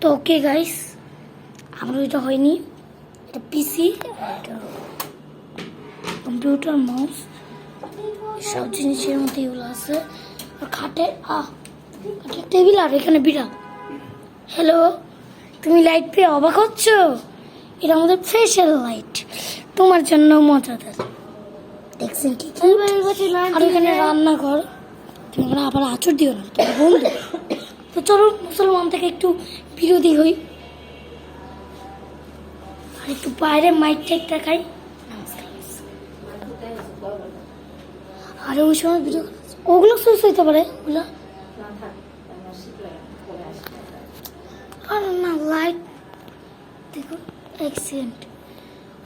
তো okay guys, আমার ওইটা হয়নি, এটা পিসি, কম্পিউটার, মাউস, সব জিনিসের মধ্যে এগুলো আছে। আর খাটের টেবিল, আর এখানে বিড়াল। হ্যালো, তুমি লাইট পেয়ে অবাক হচ্ছ? এটা আমাদের ফেশিয়াল লাইট, তোমার জন্য মজাদার। দেখছেন কি? আর এখানে রান্নাঘর, তুমি এখানে আবার আঁচড় দিও না, তোমার বন্ধু। তো চলো মুসলমান থেকে একটু বিরোধী হই, আর একটু বাইরে মাইক টাইক দেখাই। আরে ওই সময় ভিডিও ওগুলো সুইচ হইতে পারে, ওগুলো আর না লাইট দেখুন অ্যাক্সিডেন্ট,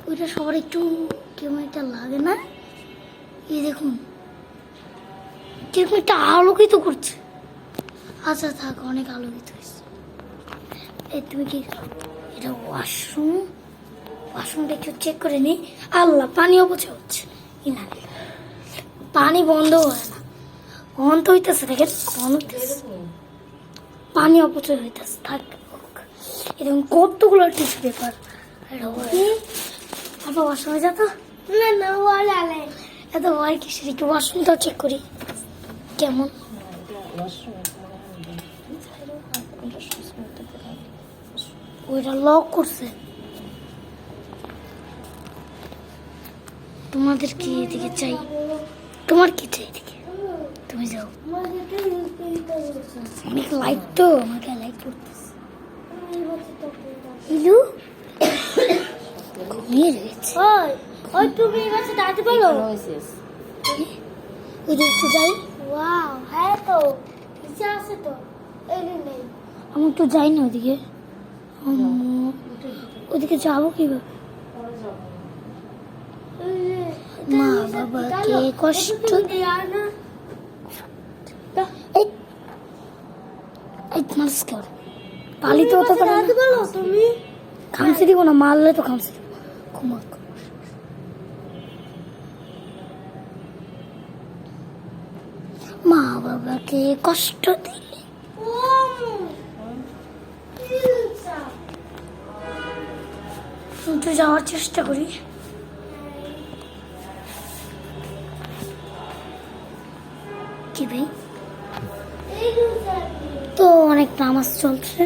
ওইটা সবার একটু কেমন একটা লাগে না? এই দেখুন কিরকম একটা আলোকিত করছে। আচ্ছা থাক, অনেক আলোকিত হয়েছে। এই তুমি কি, এটা ওয়াশরুম, ওয়াশরুমটা একটু চেক করে নি। আল্লাহ, পানি অপচয় হচ্ছে, পানি বন্ধ হয় না, বন্ধ হইতেছে, দেখেন পানি অপচয় হইতেছে। থাক, এরকম কতগুলো টিস্যু পেপার, আবার ওয়াশরুমে যা তো এত ভয় কিসের, একটু ওয়াশরুমটাও চেক করি কেমন। ওইটা লক করছে। তোমাদের কি এদিকে চাই? তোমার কি চাই এদিকে? তুমি যাও, অনেক লাইট তো, আমাকে লাইট করতেছে। ইলু ঘুমিয়ে রয়েছে। ওই তুমি এবারে দাঁড়াতে পারো? ওইদিকে একটু যাই। ওয়াও, হ্যাঁ তো নিচে আছে তো, এই নেই। আমি একটু যাই না ওইদিকে, ওইদিকে যাবো কিভাবে? মা বাবাকে কষ্ট পালিতে হতে পারে। তুমি খামসি দিব না, মারলে তো খামসি দিব। মা বাবাকে কষ্ট দিলে একটু যাওয়ার চেষ্টা করি। কি ভাই, তো অনেক নামাজ চলছে,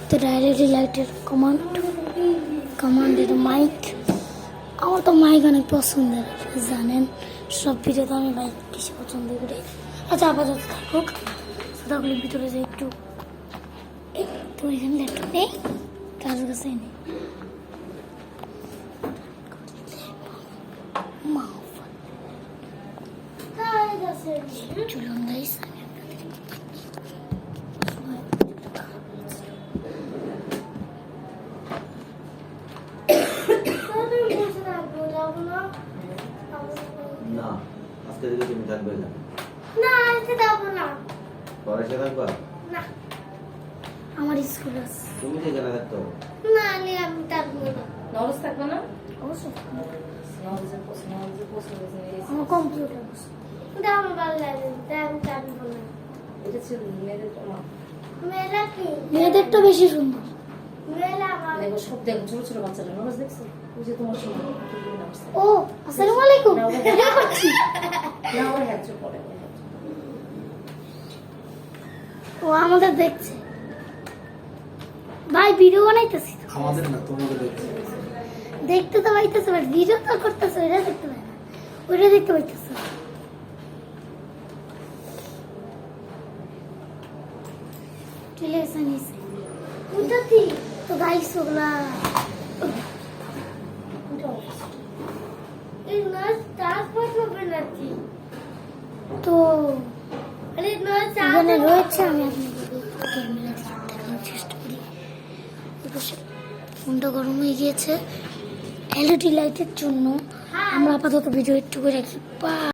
তো ডাইরেক্টলি লাইটের কমান্ডের মাইক, আমার তো মাইক অনেক পছন্দের, জানেন সব ভিডিওতে আমি মাইক বেশি পছন্দ করি। আচ্ছা আপাতত থাকুক, সেটাগুলির ভিতরে যে একটু তো এখানে ল্যাপটপ নেই, কাজ কাছে নেই। চলুন গাইস, না আজকে থেকে তুমি থাকবে না। না আজকে যাবো না, পরে সে থাকবা না, আমার স্কুল আছে। তুমি যেখানে থাকতো না আমি থাকবো না। নলেজ থাকবে না, অবশ্যই নলেজের পছন্দ আমার কম্পিউটার আছে, এটা আমার ভালো লাগে, তাই আমি থাকবো না। এটা ছিল মেয়েদের না, মেয়েদেরটা বেশি সুন্দর। দেখো সব দেখো, ছোট ছোট বাচ্চারা নলেজ দেখছো, ওই যে তোমার সময় ও আসসালামু আলাইকুম। না ওর হ্যাচ পড়ে, ও আমাদের দেখছে ভাই, ভিডিও বানাইতেছি তো। আমাদের না, তোমাকে দেখছি। দেখতে তো পাইতেছে, বাট ভিডিও তো করতেছে, ওইটা দেখতে পাই না, ওইটা দেখতে পাইতেছে। চলে এসে নিছে তো গাইস, ওগুলা তো এখানে রয়েছে। আমি আপনাদের ক্যামেরা দেখানোর চেষ্টা করি। ফোনটা গরম হয়ে গিয়েছে এলইডি লাইটের জন্য। আমরা আপাতত ভিডিও একটু করে রাখি।